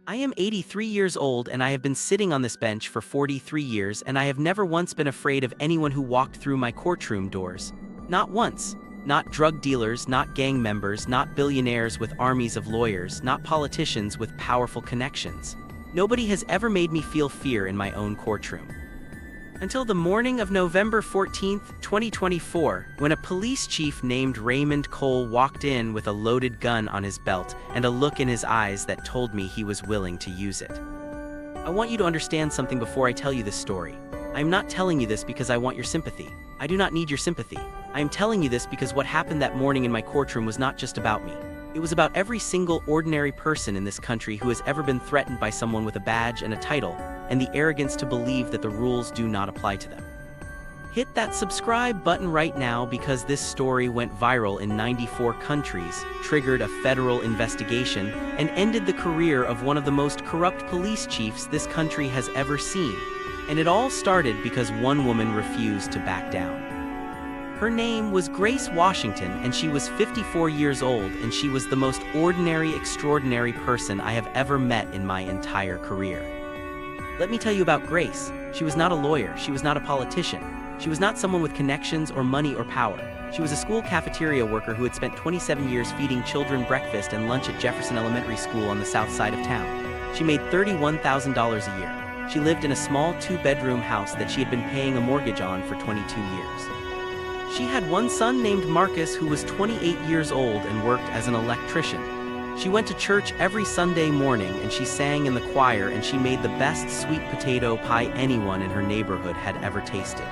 I am 83 years old and I have been sitting on this bench for 43 years and I have never once been afraid of anyone who walked through my courtroom doors. Not once. Not drug dealers, not gang members, not billionaires with armies of lawyers, not politicians with powerful connections. Nobody has ever made me feel fear in my own courtroom. Until the morning of November 14, 2024, when a police chief named Raymond Cole walked in with a loaded gun on his belt and a look in his eyes that told me he was willing to use it. I want you to understand something before I tell you this story. I am not telling you this because I want your sympathy. I do not need your sympathy. I am telling you this because what happened that morning in my courtroom was not just about me. It was about every single ordinary person in this country who has ever been threatened by someone with a badge and a title, and the arrogance to believe that the rules do not apply to them. Hit that subscribe button right now because this story went viral in 94 countries, triggered a federal investigation, and ended the career of one of the most corrupt police chiefs this country has ever seen. And it all started because one woman refused to back down. Her name was Grace Washington, and she was 54 years old, and she was the most ordinary, extraordinary person I have ever met in my entire career. Let me tell you about Grace. She was not a lawyer, she was not a politician. She was not someone with connections or money or power. She was a school cafeteria worker who had spent 27 years feeding children breakfast and lunch at Jefferson Elementary School on the south side of town. She made $31,000 a year. She lived in a small 2-bedroom house that she had been paying a mortgage on for 22 years. She had one son named Marcus who was 28 years old and worked as an electrician. She went to church every Sunday morning and she sang in the choir and she made the best sweet potato pie anyone in her neighborhood had ever tasted.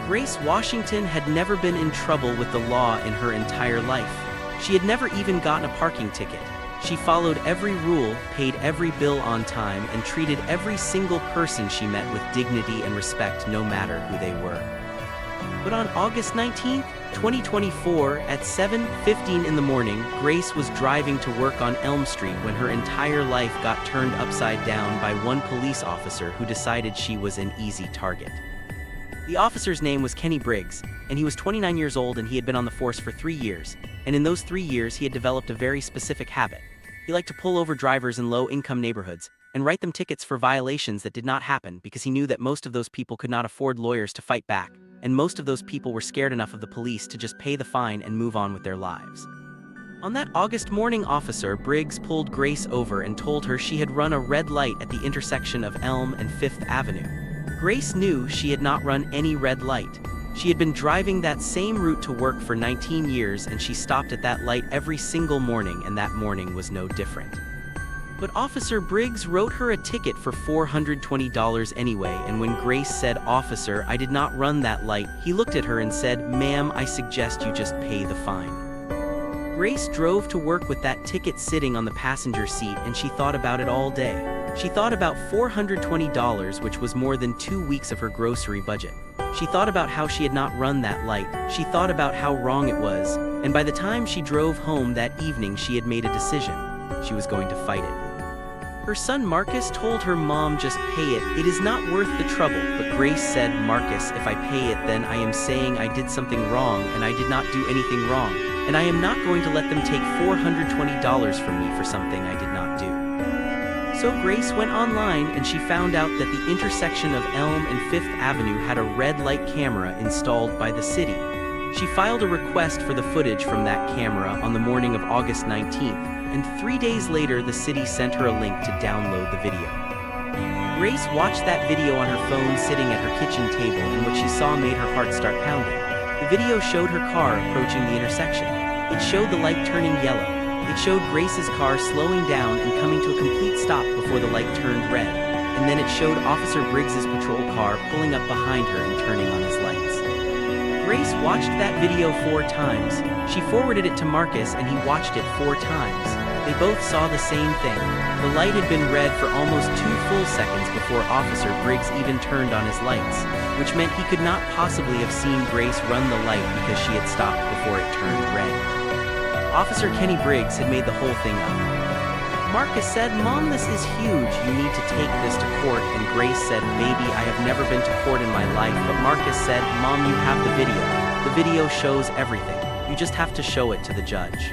Grace Washington had never been in trouble with the law in her entire life. She had never even gotten a parking ticket. She followed every rule, paid every bill on time, and treated every single person she met with dignity and respect no matter who they were. But on August 19, 2024, at 7:15 in the morning, Grace was driving to work on Elm Street when her entire life got turned upside down by one police officer who decided she was an easy target. The officer's name was Kenny Briggs, and he was 29 years old and he had been on the force for 3 years, and in those 3 years he had developed a very specific habit. He liked to pull over drivers in low-income neighborhoods and write them tickets for violations that did not happen because he knew that most of those people could not afford lawyers to fight back, and most of those people were scared enough of the police to just pay the fine and move on with their lives. On that August morning, Officer Briggs pulled Grace over and told her she had run a red light at the intersection of Elm and 5th Avenue. Grace knew she had not run any red light. She had been driving that same route to work for 19 years and she stopped at that light every single morning, and that morning was no different. But Officer Briggs wrote her a ticket for $420 anyway, and when Grace said, "Officer, I did not run that light," he looked at her and said, "Ma'am, I suggest you just pay the fine." Grace drove to work with that ticket sitting on the passenger seat, and she thought about it all day. She thought about $420, which was more than 2 weeks of her grocery budget. She thought about how she had not run that light. She thought about how wrong it was, and by the time she drove home that evening, she had made a decision. She was going to fight it. Her son Marcus told her, "Mom, just pay it. It is not worth the trouble." But Grace said, "Marcus, if I pay it, then I am saying I did something wrong, and I did not do anything wrong. And I am not going to let them take $420 from me for something I did not do." So Grace went online and she found out that the intersection of Elm and 5th Avenue had a red light camera installed by the city. She filed a request for the footage from that camera on the morning of August 19th, and 3 days later the city sent her a link to download the video. Grace watched that video on her phone sitting at her kitchen table, and what she saw made her heart start pounding. The video showed her car approaching the intersection. It showed the light turning yellow. It showed Grace's car slowing down and coming to a complete stop before the light turned red. And then it showed Officer Briggs's patrol car pulling up behind her and turning on his lights. Grace watched that video 4 times. She forwarded it to Marcus and he watched it 4 times. They both saw the same thing. The light had been red for almost 2 full seconds before Officer Briggs even turned on his lights, which meant he could not possibly have seen Grace run the light because she had stopped before it turned red. Officer Kenny Briggs had made the whole thing up. Marcus said, "Mom, this is huge. You need to take this to court." And Grace said, "Baby, I have never been to court in my life." But Marcus said, "Mom, you have the video. The video shows everything. You just have to show it to the judge."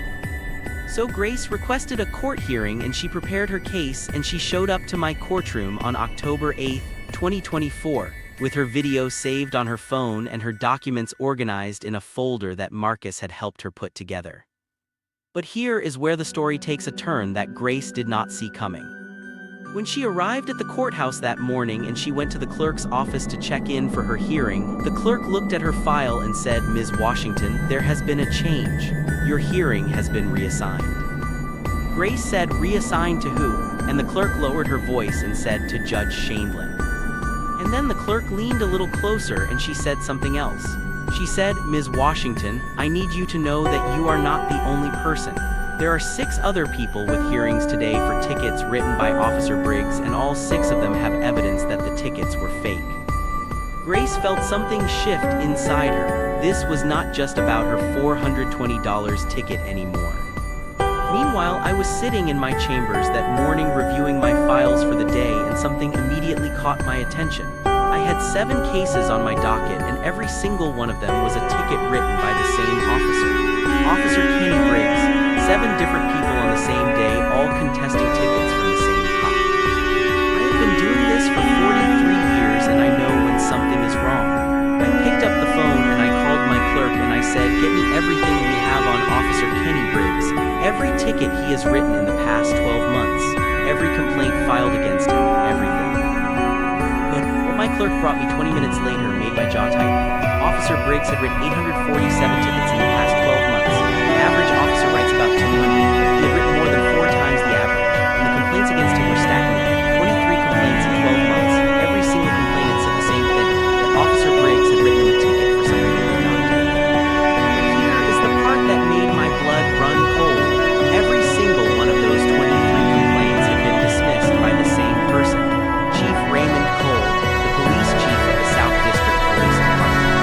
So Grace requested a court hearing and she prepared her case and she showed up to my courtroom on October 8, 2024, with her video saved on her phone and her documents organized in a folder that Marcus had helped her put together. But here is where the story takes a turn that Grace did not see coming. When she arrived at the courthouse that morning and she went to the clerk's office to check in for her hearing, the clerk looked at her file and said, "Ms. Washington, there has been a change. Your hearing has been reassigned." Grace said, "Reassigned to who?" And the clerk lowered her voice and said, "To Judge Shainlin." And then the clerk leaned a little closer and she said something else. She said, "Ms. Washington, I need you to know that you are not the only person. There are 6 other people with hearings today for tickets written by Officer Briggs, and all 6 of them have evidence that the tickets were fake." Grace felt something shift inside her. This was not just about her $420 ticket anymore. Meanwhile, I was sitting in my chambers that morning reviewing my files for the day, and something immediately caught my attention. I had 7 cases on my docket, and every single one of them was a ticket written by the same officer. Officer Kenny Briggs. 7 different people on the same day, all contesting tickets from the same cop. I have been doing this for 43 years and I know when something is wrong. I picked up the phone and I called my clerk and I said, "Get me everything we have on Officer Kenny Briggs, every ticket he has written in the past 12 months, every complaint filed against him, everything." But what my clerk brought me 20 minutes later made my jaw tighten. Officer Briggs had written 847 tickets in the past 12 months. The average officer writes about 200. He had written more than 4 times the average, and the complaints against him were stacking up. 23 complaints in 12 months. Every single complainant said the same thing, that Officer Briggs had written him a ticket for something he did not do. But here is the part that made my blood run cold. Every single one of those 23 complaints had been dismissed by the same person, Chief Raymond Cole, the police chief of the South District Police Department.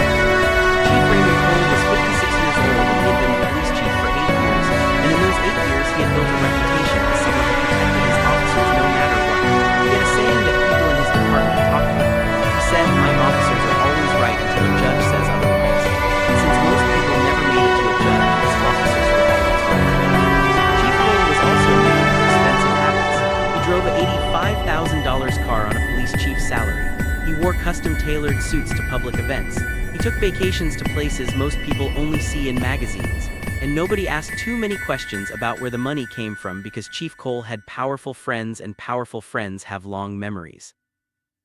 Chief Raymond Cole was 56 years old and he had been the police chief for 8 years, and in those 8 years he had built a reputation as someone who protected his officers no matter what. He had a saying that people in his department talked about. He said, "My officers are always right until a judge says otherwise." And since most people never made it to a judge, his officers were always right. Chief Cole was also a man with expensive habits. He drove a $85,000 car on a police chief's salary. He wore custom-tailored suits to public events. He took vacations to places most people only see in magazines. And nobody asked too many questions about where the money came from because Chief Cole had powerful friends and powerful friends have long memories.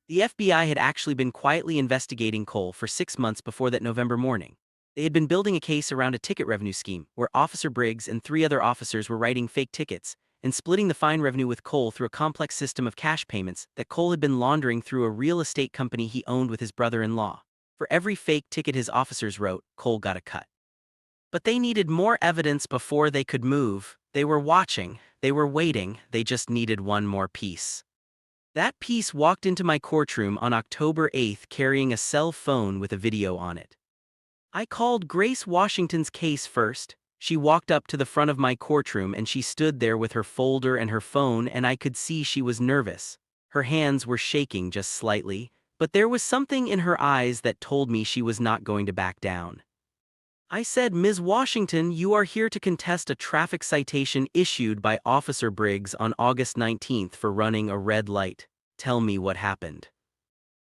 The FBI had actually been quietly investigating Cole for 6 months before that November morning. They had been building a case around a ticket revenue scheme where Officer Briggs and 3 other officers were writing fake tickets and splitting the fine revenue with Cole through a complex system of cash payments that Cole had been laundering through a real estate company he owned with his brother-in-law. For every fake ticket his officers wrote, Cole got a cut. But they needed more evidence before they could move. They were watching, they were waiting, they just needed one more piece. That piece walked into my courtroom on October 8th carrying a cell phone with a video on it. I called Grace Washington's case first. She walked up to the front of my courtroom and she stood there with her folder and her phone, and I could see she was nervous. Her hands were shaking just slightly, but there was something in her eyes that told me she was not going to back down. I said, "Ms. Washington, you are here to contest a traffic citation issued by Officer Briggs on August 19th for running a red light. Tell me what happened."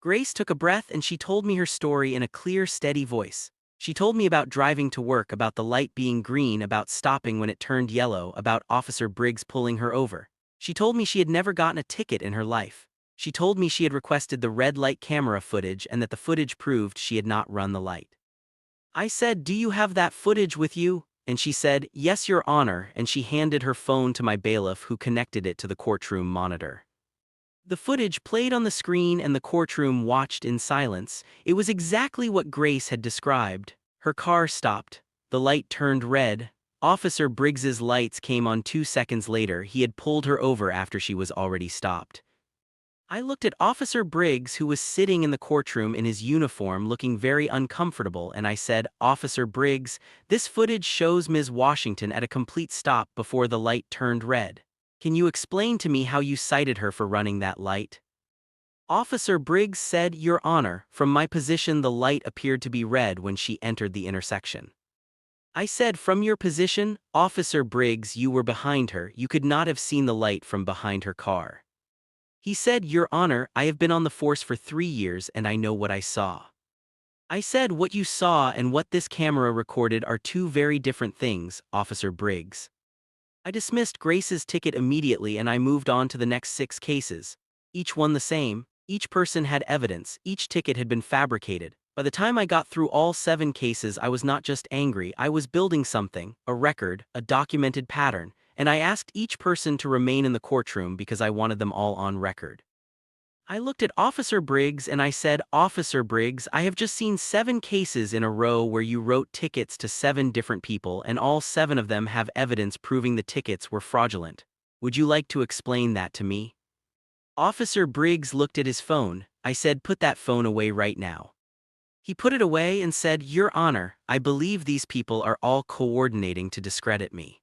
Grace took a breath and she told me her story in a clear, steady voice. She told me about driving to work, about the light being green, about stopping when it turned yellow, about Officer Briggs pulling her over. She told me she had never gotten a ticket in her life. She told me she had requested the red light camera footage and that the footage proved she had not run the light. I said, "Do you have that footage with you?" And she said, "Yes, Your Honor," and she handed her phone to my bailiff, who connected it to the courtroom monitor. The footage played on the screen and the courtroom watched in silence. It was exactly what Grace had described. Her car stopped. The light turned red. Officer Briggs's lights came on 2 seconds later. He had pulled her over after she was already stopped. I looked at Officer Briggs, who was sitting in the courtroom in his uniform looking very uncomfortable, and I said, "Officer Briggs, this footage shows Ms. Washington at a complete stop before the light turned red. Can you explain to me how you cited her for running that light?" Officer Briggs said, "Your Honor, from my position the light appeared to be red when she entered the intersection." I said, from your position, Officer Briggs, you were behind her, you could not have seen the light from behind her car. He said, Your Honor, I have been on the force for 3 years and I know what I saw. I said, what you saw and what this camera recorded are two very different things, Officer Briggs. I dismissed Grace's ticket immediately and I moved on to the next 6 cases. Each one the same, each person had evidence, each ticket had been fabricated. By the time I got through all 7 cases, I was not just angry, I was building something, a record, a documented pattern, and I asked each person to remain in the courtroom because I wanted them all on record. I looked at Officer Briggs and I said, Officer Briggs, I have just seen 7 cases in a row where you wrote tickets to 7 different people and all 7 of them have evidence proving the tickets were fraudulent. Would you like to explain that to me? Officer Briggs looked at his phone. I said, put that phone away right now. He put it away and said, Your Honor, I believe these people are all coordinating to discredit me.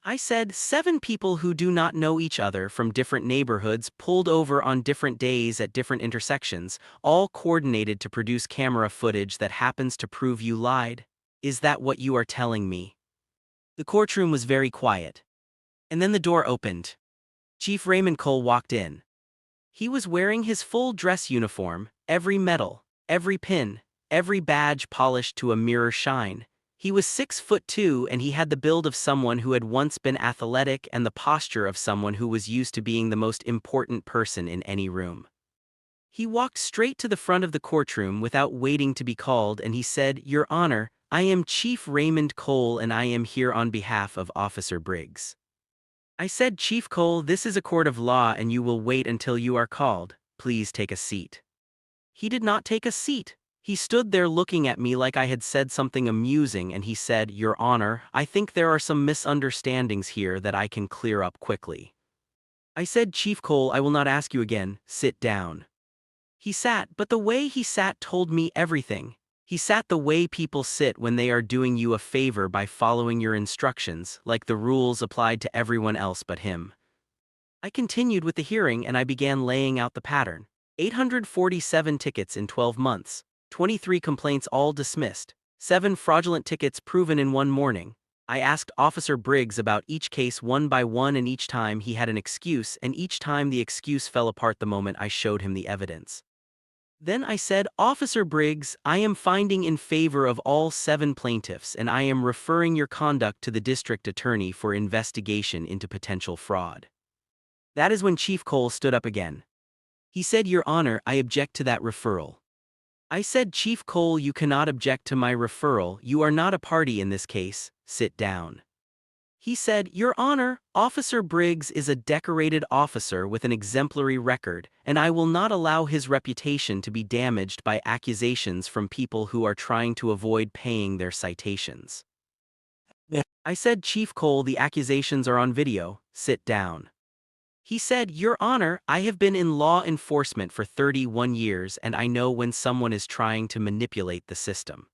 I said, 7 people who do not know each other from different neighborhoods pulled over on different days at different intersections, all coordinated to produce camera footage that happens to prove you lied. Is that what you are telling me? The courtroom was very quiet. And then the door opened. Chief Raymond Cole walked in. He was wearing his full dress uniform, every medal, every pin, every badge polished to a mirror shine. He was 6'2" and he had the build of someone who had once been athletic and the posture of someone who was used to being the most important person in any room. He walked straight to the front of the courtroom without waiting to be called and he said, Your Honor, I am Chief Raymond Cole and I am here on behalf of Officer Briggs. I said, Chief Cole, this is a court of law and you will wait until you are called. Please take a seat. He did not take a seat. He stood there looking at me like I had said something amusing and he said, Your Honor, I think there are some misunderstandings here that I can clear up quickly. I said, Chief Cole, I will not ask you again, sit down. He sat, but the way he sat told me everything. He sat the way people sit when they are doing you a favor by following your instructions, like the rules applied to everyone else but him. I continued with the hearing and I began laying out the pattern. 847 tickets in 12 months. 23 complaints all dismissed, 7 fraudulent tickets proven in one morning. I asked Officer Briggs about each case one by one and each time he had an excuse and each time the excuse fell apart the moment I showed him the evidence. Then I said, Officer Briggs, I am finding in favor of all 7 plaintiffs and I am referring your conduct to the district attorney for investigation into potential fraud. That is when Chief Cole stood up again. He said, Your Honor, I object to that referral. I said, Chief Cole, you cannot object to my referral, you are not a party in this case, sit down. He said, Your Honor, Officer Briggs is a decorated officer with an exemplary record, and I will not allow his reputation to be damaged by accusations from people who are trying to avoid paying their citations. I said, Chief Cole, the accusations are on video, sit down. He said, Your Honor, I have been in law enforcement for 31 years and I know when someone is trying to manipulate the system.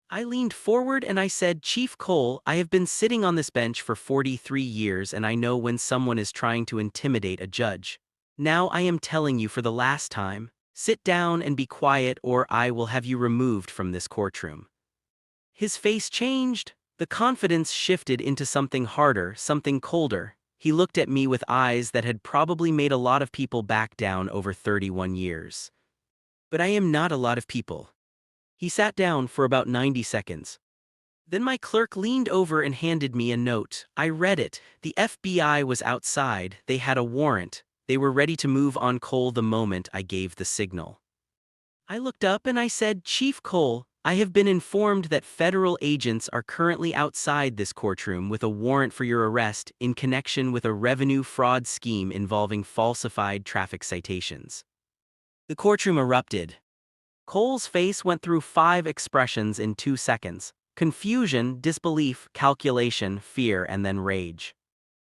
I leaned forward and I said, Chief Cole, I have been sitting on this bench for 43 years and I know when someone is trying to intimidate a judge. Now I am telling you for the last time, sit down and be quiet or I will have you removed from this courtroom. His face changed. The confidence shifted into something harder, something colder. He looked at me with eyes that had probably made a lot of people back down over 31 years. But I am not a lot of people. He sat down for about 90 seconds. Then my clerk leaned over and handed me a note. I read it. The FBI was outside, they had a warrant, they were ready to move on Cole the moment I gave the signal. I looked up and I said, Chief Cole, I have been informed that federal agents are currently outside this courtroom with a warrant for your arrest in connection with a revenue fraud scheme involving falsified traffic citations. The courtroom erupted. Cole's face went through 5 expressions in 2 seconds: confusion, disbelief, calculation, fear, and then rage.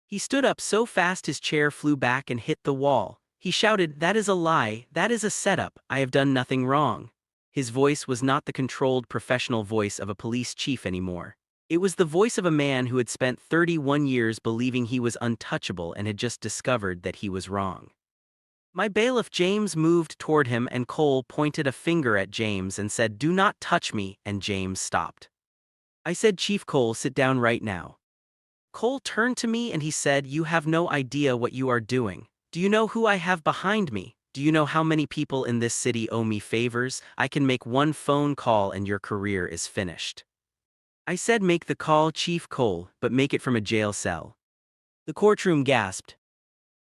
He stood up so fast his chair flew back and hit the wall. He shouted, That is a lie, that is a setup, I have done nothing wrong. His voice was not the controlled professional voice of a police chief anymore. It was the voice of a man who had spent 31 years believing he was untouchable and had just discovered that he was wrong. My bailiff James moved toward him and Cole pointed a finger at James and said, Do not touch me, and James stopped. I said, "Chief Cole, sit down right now." Cole turned to me and he said, "You have no idea what you are doing. Do you know who I have behind me? Do you know how many people in this city owe me favors? I can make one phone call and your career is finished." I said, "Make the call, Chief Cole, but make it from a jail cell." The courtroom gasped.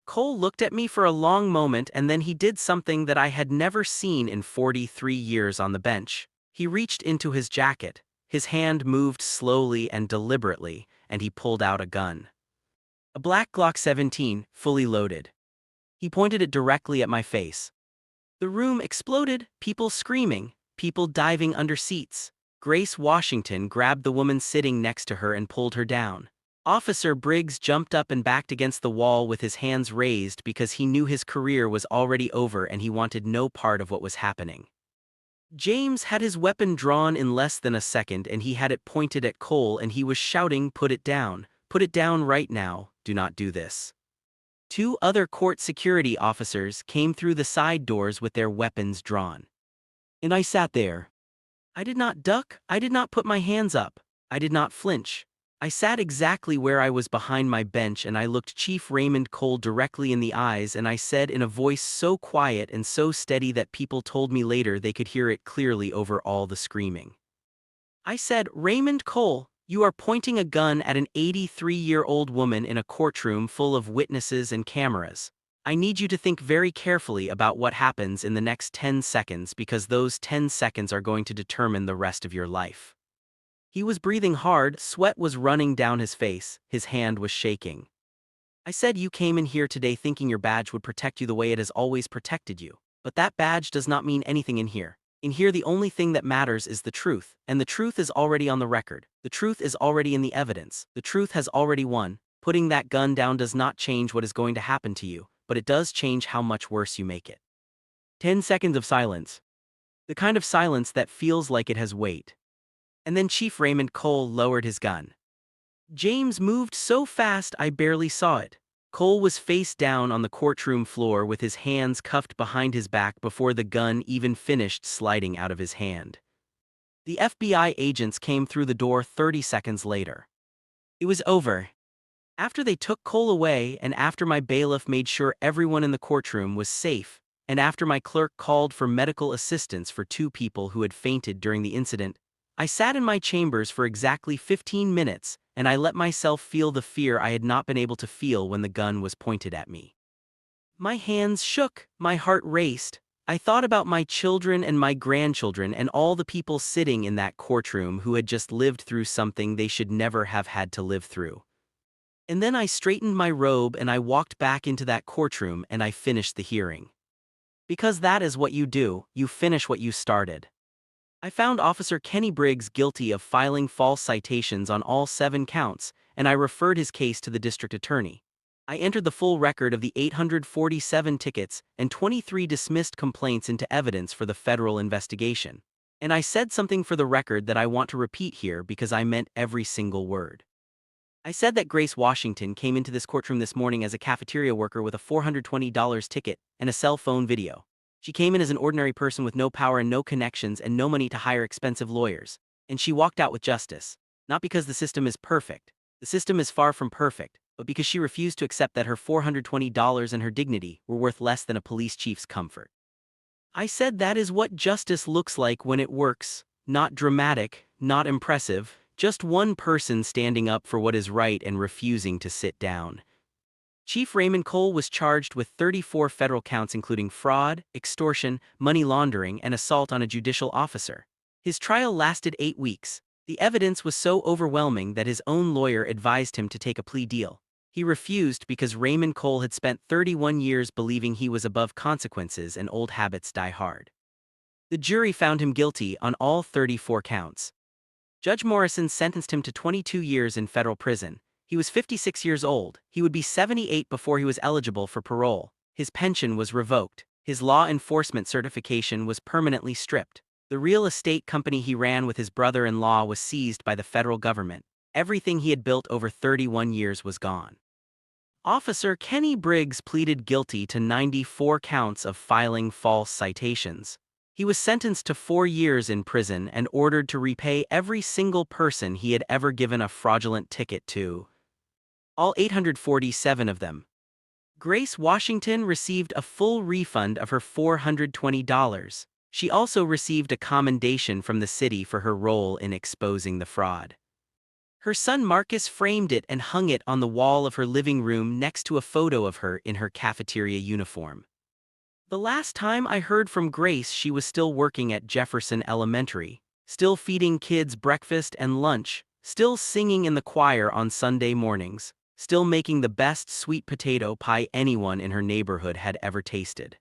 Cole looked at me for a long moment and then he did something that I had never seen in 43 years on the bench. He reached into his jacket. His hand moved slowly and deliberately, and he pulled out a gun. A black Glock 17, fully loaded. He pointed it directly at my face. The room exploded, people screaming, people diving under seats. Grace Washington grabbed the woman sitting next to her and pulled her down. Officer Briggs jumped up and backed against the wall with his hands raised because he knew his career was already over and he wanted no part of what was happening. James had his weapon drawn in less than a second and he had it pointed at Cole and he was shouting, "Put it down right now, do not do this." Two other court security officers came through the side doors with their weapons drawn. And I sat there. I did not duck, I did not put my hands up, I did not flinch. I sat exactly where I was behind my bench and I looked Chief Raymond Cole directly in the eyes and I said in a voice so quiet and so steady that people told me later they could hear it clearly over all the screaming. I said, "Raymond Cole, you are pointing a gun at an 83-year-old woman in a courtroom full of witnesses and cameras. I need you to think very carefully about what happens in the next 10 seconds because those 10 seconds are going to determine the rest of your life." He was breathing hard, sweat was running down his face, his hand was shaking. I said, "You came in here today thinking your badge would protect you the way it has always protected you. But that badge does not mean anything in here. In here the only thing that matters is the truth, and the truth is already on the record. The truth is already in the evidence. The truth has already won. Putting that gun down does not change what is going to happen to you, but it does change how much worse you make it." 10 seconds of silence. The kind of silence that feels like it has weight. And then Chief Raymond Cole lowered his gun. James moved so fast I barely saw it. Cole was face down on the courtroom floor with his hands cuffed behind his back before the gun even finished sliding out of his hand. The FBI agents came through the door 30 seconds later. It was over. After they took Cole away and after my bailiff made sure everyone in the courtroom was safe, and after my clerk called for medical assistance for two people who had fainted during the incident, I sat in my chambers for exactly 15 minutes, and I let myself feel the fear I had not been able to feel when the gun was pointed at me. My hands shook, my heart raced. I thought about my children and my grandchildren and all the people sitting in that courtroom who had just lived through something they should never have had to live through. And then I straightened my robe and I walked back into that courtroom and I finished the hearing. Because that is what you do, you finish what you started. I found Officer Kenny Briggs guilty of filing false citations on all 7 counts, and I referred his case to the district attorney. I entered the full record of the 847 tickets and 23 dismissed complaints into evidence for the federal investigation. And I said something for the record that I want to repeat here because I meant every single word. I said that Grace Washington came into this courtroom this morning as a cafeteria worker with a $420 ticket and a cell phone video. She came in as an ordinary person with no power and no connections and no money to hire expensive lawyers. And she walked out with justice. Not because the system is perfect. The system is far from perfect, but because she refused to accept that her $420 and her dignity were worth less than a police chief's comfort. I said that is what justice looks like when it works. Not dramatic, not impressive, just one person standing up for what is right and refusing to sit down. Chief Raymond Cole was charged with 34 federal counts including fraud, extortion, money laundering, and assault on a judicial officer. His trial lasted 8 weeks. The evidence was so overwhelming that his own lawyer advised him to take a plea deal. He refused because Raymond Cole had spent 31 years believing he was above consequences and old habits die hard. The jury found him guilty on all 34 counts. Judge Morrison sentenced him to 22 years in federal prison. He was 56 years old. He would be 78 before he was eligible for parole. His pension was revoked. His law enforcement certification was permanently stripped. The real estate company he ran with his brother-in-law was seized by the federal government. Everything he had built over 31 years was gone. Officer Kenny Briggs pleaded guilty to 94 counts of filing false citations. He was sentenced to 4 years in prison and ordered to repay every single person he had ever given a fraudulent ticket to. All 847 of them. Grace Washington received a full refund of her $420. She also received a commendation from the city for her role in exposing the fraud. Her son Marcus framed it and hung it on the wall of her living room next to a photo of her in her cafeteria uniform. The last time I heard from Grace, she was still working at Jefferson Elementary, still feeding kids breakfast and lunch, still singing in the choir on Sunday mornings, still making the best sweet potato pie anyone in her neighborhood had ever tasted.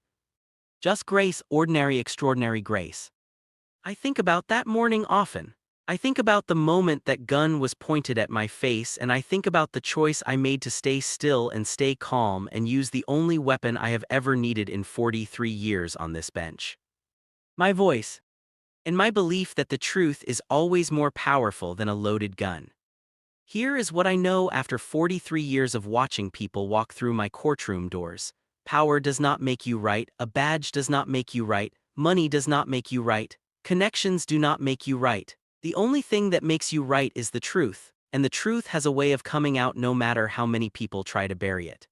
Just Grace, ordinary, extraordinary Grace. I think about that morning often. I think about the moment that gun was pointed at my face, and I think about the choice I made to stay still and stay calm and use the only weapon I have ever needed in 43 years on this bench. My voice. And my belief that the truth is always more powerful than a loaded gun. Here is what I know after 43 years of watching people walk through my courtroom doors. Power does not make you right, a badge does not make you right, money does not make you right, connections do not make you right. The only thing that makes you right is the truth, and the truth has a way of coming out no matter how many people try to bury it.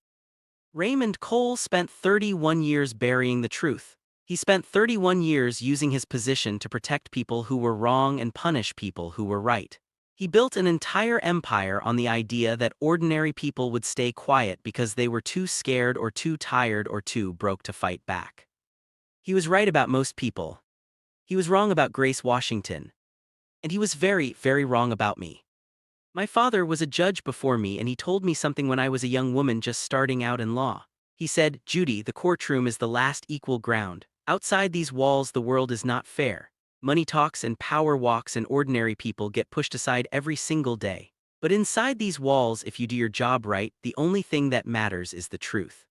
Raymond Cole spent 31 years burying the truth. He spent 31 years using his position to protect people who were wrong and punish people who were right. He built an entire empire on the idea that ordinary people would stay quiet because they were too scared or too tired or too broke to fight back. He was right about most people. He was wrong about Grace Washington. And he was very, very wrong about me. My father was a judge before me, and he told me something when I was a young woman just starting out in law. He said, "Judy, the courtroom is the last equal ground. Outside these walls the world is not fair. Money talks and power walks and ordinary people get pushed aside every single day. But inside these walls, if you do your job right, the only thing that matters is the truth."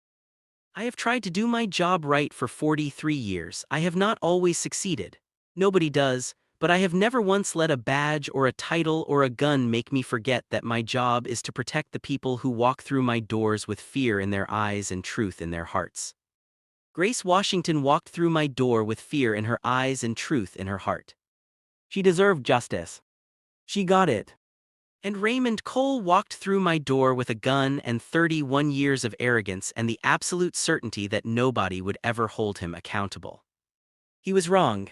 I have tried to do my job right for 43 years. I have not always succeeded. Nobody does, but I have never once let a badge or a title or a gun make me forget that my job is to protect the people who walk through my doors with fear in their eyes and truth in their hearts. Grace Washington walked through my door with fear in her eyes and truth in her heart. She deserved justice. She got it. And Raymond Cole walked through my door with a gun and 31 years of arrogance and the absolute certainty that nobody would ever hold him accountable. He was wrong.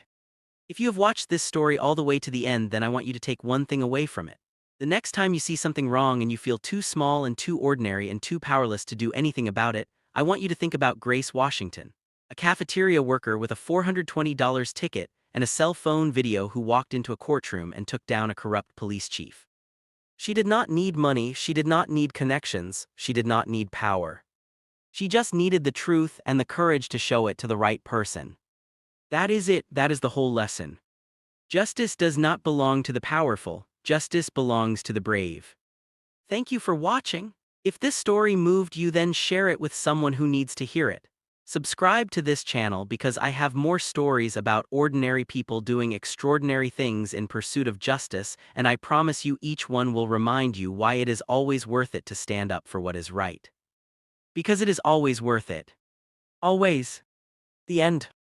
If you have watched this story all the way to the end, then I want you to take one thing away from it. The next time you see something wrong and you feel too small and too ordinary and too powerless to do anything about it, I want you to think about Grace Washington, a cafeteria worker with a $420 ticket and a cell phone video who walked into a courtroom and took down a corrupt police chief. She did not need money, she did not need connections, she did not need power. She just needed the truth and the courage to show it to the right person. That is it, that is the whole lesson. Justice does not belong to the powerful, justice belongs to the brave. Thank you for watching. If this story moved you, then share it with someone who needs to hear it. Subscribe to this channel because I have more stories about ordinary people doing extraordinary things in pursuit of justice, and I promise you each one will remind you why it is always worth it to stand up for what is right. Because it is always worth it. Always. The end.